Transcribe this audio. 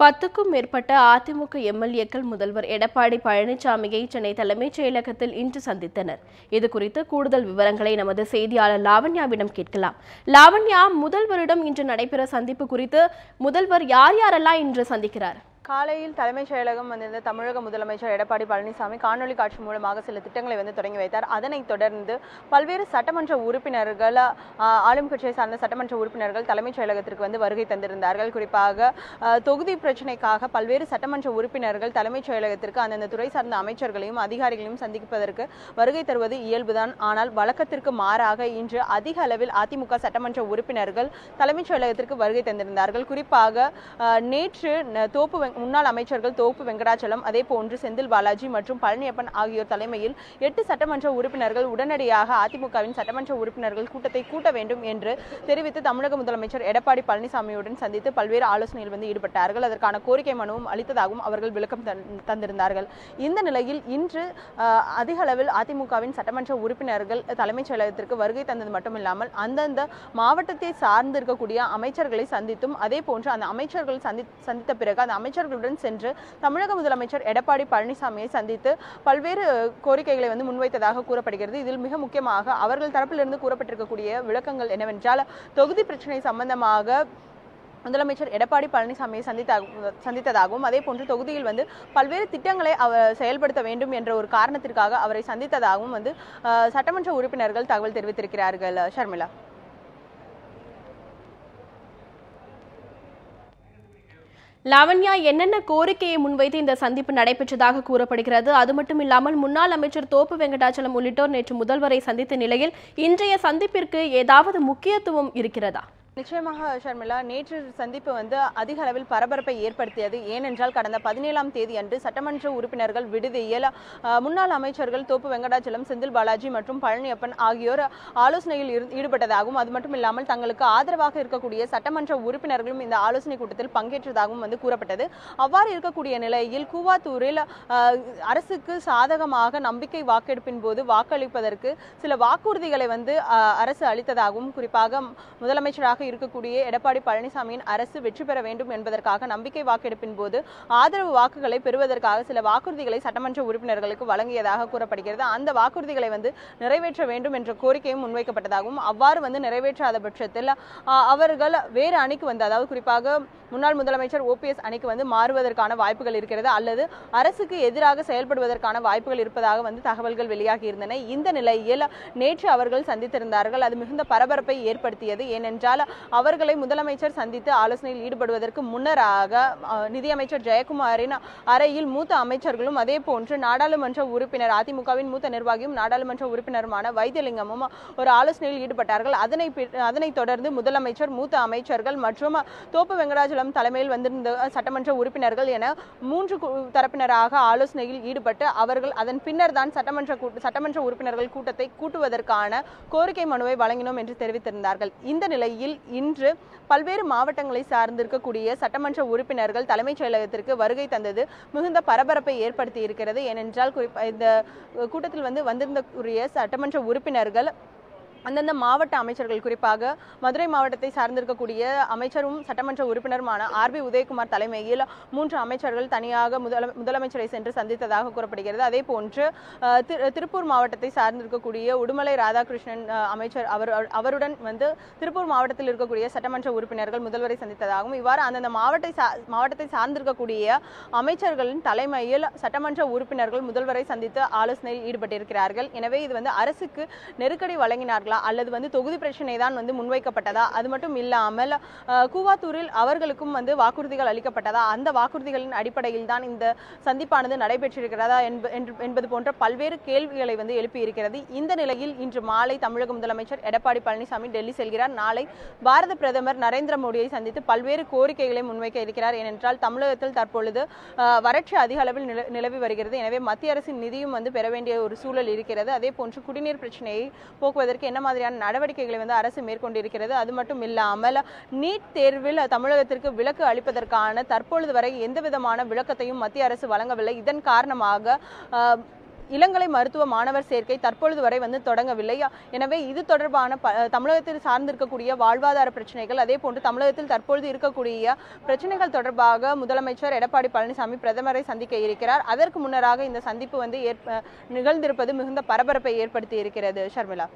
10க்கும் மேற்பட்ட அதிமுக எம்எல்ஏக்கள் முதல்வர் எடப்பாடி பழனிசாமியை சென்னை தலைமைச் செயலகத்தில் இன்று சந்தித்தனர். இதுகுறித்து கூடுதல் விவரங்களை நமது செய்தியாளர் லாவண்யாவிடம் கேட்கலாம். லாவண்யா, முதல்வரிடம் இன்று நடைபெற சந்திப்பு குறித்து முதல்வர் யாரெல்லாம் இன்று சந்திக்கிறார்? காலையில் தலைமைச் செயலகம் வந்திருந்த தமிழக முதலமைச்சர் எடப்பாடி பழனிசாமி காணொலி காட்சி மூலமாக சில திட்டங்களை தொடங்கி வைத்தார். அதனைத் தொடர்ந்து பல்வேறு சட்டமன்ற உறுப்பினர்கள், ஆளும் கட்சியை சார்ந்த சட்டமன்ற உறுப்பினர்கள் தலைமைச் செயலகத்திற்கு வருகை தந்திருந்தார்கள். குறிப்பாக தொகுதி பிரச்சினைக்காக பல்வேறு சட்டமன்ற உறுப்பினர்கள் தலைமைச் செயலகத்திற்கு அந்தந்த துறை சார்ந்த அமைச்சர்களையும் அதிகாரிகளையும் சந்திப்பதற்கு வருகை தருவது இயல்புதான். ஆனால் வழக்கத்திற்கு மாறாக இன்று அதிக அளவில் அதிமுக சட்டமன்ற உறுப்பினர்கள் தலைமைச் செயலகத்திற்கு வருகை தந்திருந்தார்கள். குறிப்பாக நேற்று முன்னாள் அமைச்சர்கள் தோப்பு வெங்கடாச்சலம், அதே போன்று செந்தில் பாலாஜி மற்றும் பழனியப்பன் ஆகியோர் தலைமையில் 8 சட்டமன்ற உறுப்பினர்கள் உடனடியாக அதிமுகவின் சட்டமன்ற உறுப்பினர்கள் கூட்டத்தை கூட்ட வேண்டும் என்று தெரிவித்து தமிழக முதலமைச்சர் எடப்பாடி பழனிசாமியுடன் சந்தித்து பல்வேறு ஆலோசனையில் ஈடுபட்டார்கள். அதற்கான கோரிக்கை மனுவும் அளித்ததாகவும் அவர்கள் விளக்கம் தந்திருந்தார்கள். இந்த நிலையில் இன்று அதிக அளவில் அதிமுகவின் சட்டமன்ற உறுப்பினர்கள் தலைமைச் செயலகத்திற்கு வருகை தந்தது மட்டுமில்லாமல் அந்தந்த மாவட்டத்தை சார்ந்து இருக்கக்கூடிய அமைச்சர்களை சந்தித்தும், அதே போன்று அந்த அமைச்சர்கள் சந்தித்த பிறகு அந்த அமைச்சர்களுடன் சென்று தமிழக முதலமைச்சர் எடப்பாடி பழனிசாமியை சந்தித்து பல்வேறு கோரிக்கைகளை முன்வைத்ததாக கூறப்படுகிறது. இதில் மிக முக்கியமாக அவர்கள் தரப்பிலிருந்து கூறப்பட்டிருக்கக்கூடிய விளக்கங்கள் என்னவென்றால், தொகுதி பிரச்சனை சம்பந்தமாக முதலமைச்சர் எடப்பாடி பழனிசாமியை சந்தித்ததாகவும், அதே போன்று தொகுதியில் பல்வேறு திட்டங்களை செயல்படுத்த வேண்டும் என்ற ஒரு காரணத்திற்காக அவரை சந்தித்ததாகவும் சட்டமன்ற உறுப்பினர்கள் தகவல் தெரிவித்திருக்கிறார்கள். ஷர்மிளா. லாவண்யா, என்னென்ன கோரிக்கையை முன்வைத்து இந்த சந்திப்பு நடைபெற்றதாக கூறப்படுகிறது? அது மட்டும் இல்லாமல் முன்னாள் அமைச்சர் தோப்பு வெங்கடாச்சலம் உள்ளிட்டோர் நேற்று முதல்வரை சந்தித்த நிலையில் இன்றைய சந்திப்பிற்கு ஏதாவது முக்கியத்துவம் இருக்கிறதா? நிச்சயமாக ஷர்மிளா, நேற்று சந்திப்பு அதிக அளவில் பரபரப்பை ஏற்படுத்தியது. ஏனென்றால் கடந்த 17ஆம் தேதி அன்று சட்டமன்ற உறுப்பினர்கள் விடுதியில் முன்னாள் அமைச்சர்கள் தோப்பு வெங்கடாச்சலம், செந்தில் பாலாஜி மற்றும் பழனியப்பன் ஆகியோர் ஆலோசனையில் ஈடுபட்டதாகவும், அது மட்டும் இல்லாமல் தங்களுக்கு ஆதரவாக இருக்கக்கூடிய சட்டமன்ற உறுப்பினர்களும் இந்த ஆலோசனை கூட்டத்தில் பங்கேற்றதாகவும் கூறப்பட்டது. அவ்வாறு இருக்கக்கூடிய நிலையில் கூவாத்தூரில் அரசுக்கு சாதகமாக நம்பிக்கை வாக்கெடுப்பின் போது வாக்களிப்பதற்கு சில வாக்குறுதிகளை அரசு அளித்ததாகவும், குறிப்பாக முதலமைச்சராக இருக்கக்கூடிய எடப்பாடி பழனிசாமியின் அரசு வெற்றி பெற வேண்டும் என்பதற்காக நம்பிக்கை வாக்கெடுப்பின் போது ஆதரவு வாக்குகளை பெறுவதற்காக சில வாக்குறுதிகளை சட்டமன்ற உறுப்பினர்களுக்கு வழங்கியதாக கூறப்படுகிறது. அந்த வாக்குறுதிகளை நிறைவேற்ற வேண்டும் என்ற கோரிக்கையும் முன்வைக்கப்பட்டதாகவும், அவ்வாறு நிறைவேற்றாத பட்சத்தில் அவர்கள் வேறு அணிக்கு அதாவது குறிப்பாக முன்னாள் முதலமைச்சர் ஓபிஎஸ் அணிக்கு மாறுவதற்கான வாய்ப்புகள் இருக்கிறது, அல்லது அரசுக்கு எதிராக செயல்படுவதற்கான வாய்ப்புகள் இருப்பதாக தகவல்கள் வெளியாகி இருந்தன. இந்த நிலையில் நேற்று அவர்கள் சந்தித்திருந்தார்கள். அது மிகுந்த பரபரப்பை ஏற்படுத்தியது. ஏனென்றால் அவர்களை முதலமைச்சர் சந்தித்து ஆலோசனையில் ஈடுபடுவதற்கு முன்னராக நிதியமைச்சர் ஜெயக்குமாரின் அறையில் மூத்த அமைச்சர்களும், அதே போன்று நாடாளுமன்ற உறுப்பினர் அதிமுகவின் மூத்த நிர்வாகியும் நாடாளுமன்ற உறுப்பினருமான வைத்தியலிங்கமும் ஒரு ஆலோசனையில் ஈடுபட்டார்கள். அதனைத் தொடர்ந்து முதலமைச்சர், மூத்த அமைச்சர்கள் மற்றும் தோப்பு வெங்கடாச்சலம் தலைமையில் வந்திருந்த சட்டமன்ற உறுப்பினர்கள் என 3 தரப்பினராக ஆலோசனையில் ஈடுபட்டு அவர்கள் அதன் பின்னர் தான் சட்டமன்ற உறுப்பினர்கள் கூட்டத்தை கூட்டுவதற்கான கோரிக்கை மனுவை வழங்கினோம் என்று தெரிவித்திருந்தார்கள். இந்த நிலையில் இன்று பல்வேறு மாவட்டங்களை சார்ந்திருக்கக்கூடிய சட்டமன்ற உறுப்பினர்கள் தலைமைச் செயலகத்திற்கு வருகை தந்தது மிகுந்த பரபரப்பை ஏற்படுத்தி இருக்கிறது. ஏனென்றால் இந்த கூட்டத்தில் வந்திருந்தக்கூடிய சட்டமன்ற உறுப்பினர்கள் அந்தந்த மாவட்ட அமைச்சர்கள், குறிப்பாக மதுரை மாவட்டத்தை சார்ந்திருக்கக்கூடிய அமைச்சரும் சட்டமன்ற உறுப்பினருமான ஆர்.பி. உதயகுமார் தலைமையில் 3 அமைச்சர்கள் தனியாக முதலமைச்சரை சென்று சந்தித்ததாக கூறப்படுகிறது. அதே போன்று திருப்பூர் மாவட்டத்தை சார்ந்திருக்கக்கூடிய உடுமலை ராதாகிருஷ்ணன் அமைச்சர் அவருடன் திருப்பூர் மாவட்டத்தில் இருக்கக்கூடிய சட்டமன்ற உறுப்பினர்கள் முதல்வரை சந்தித்ததாகவும், இவ்வாறு அந்தந்த மாவட்டத்தை சார்ந்திருக்கக்கூடிய அமைச்சர்களின் தலைமையில் சட்டமன்ற உறுப்பினர்கள் முதல்வரை சந்தித்து ஆலோசனையில் ஈடுபட்டிருக்கிறார்கள். எனவே இது அரசுக்கு நெருக்கடி வழங்கினார்கள் அல்லது தொகுதி பிரச்சனை தான் முன்வைக்கப்பட்டதா, அது மட்டும் இல்லாமல் கூவாத்தூரில் அவர்களுக்கும் வாக்குறுதிகள் அளிக்கப்பட்டதா, அந்த வாக்குறுதிகளின் அடிப்படையில் தான் இந்த சந்திப்பானது நடைபெற்றிருக்கிறதா என்பது போன்ற பல்வேறு கேள்விகளை எழுப்பி இருக்கிறது. இந்த நிலையில் இன்று மாலை தமிழக முதலமைச்சர் எடப்பாடி பழனிசாமி டெல்லி செல்கிறார். நாளை பாரத பிரதமர் நரேந்திர மோடியை சந்தித்து பல்வேறு கோரிக்கைகளை முன்வைக்க இருக்கிறார். ஏனென்றால் தமிழகத்தில் தற்பொழுது வறட்சி அதிக அளவில் நிலவி வருகிறது. எனவே மத்திய அரசின் நிதியும் பெற வேண்டிய ஒரு சூழல் இருக்கிறது. அதே போன்று குடிநீர் பிரச்சனையை போக்குவதற்கு என்ன மாதிரியான நடவடிக்கைகளை அரசு மேற்கொண்டிருக்கிறது. அது மட்டும் இல்லாமல் நீட் தேர்வில் தமிழகத்திற்கு விலக்கு அளிப்பதற்கான தற்பொழுது வரை எந்த விதமான விளக்கத்தையும் மத்திய அரசு வழங்கவில்லை. இதன் காரணமாக இளங்கலை மருத்துவ மாணவர் சேர்க்கை தற்பொழுது வரை வந்து தொடங்கவில்லை. எனவே இது தொடர்பான தமிழகத்தில் சார்ந்திருக்கக்கூடிய வாழ்வாதார பிரச்சனைகள், அதே போன்று தமிழகத்தில் தற்பொழுது இருக்கக்கூடிய பிரச்சனைகள் தொடர்பாக முதலமைச்சர் எடப்பாடி பழனிசாமி பிரதமரை சந்திக்க இருக்கிறார். அதற்கு முன்னராக இந்த சந்திப்பு வந்து நிகழ்ந்திருப்பது மிகுந்த பரபரப்பை ஏற்படுத்தி இருக்கிறது. ஷர்மிளா.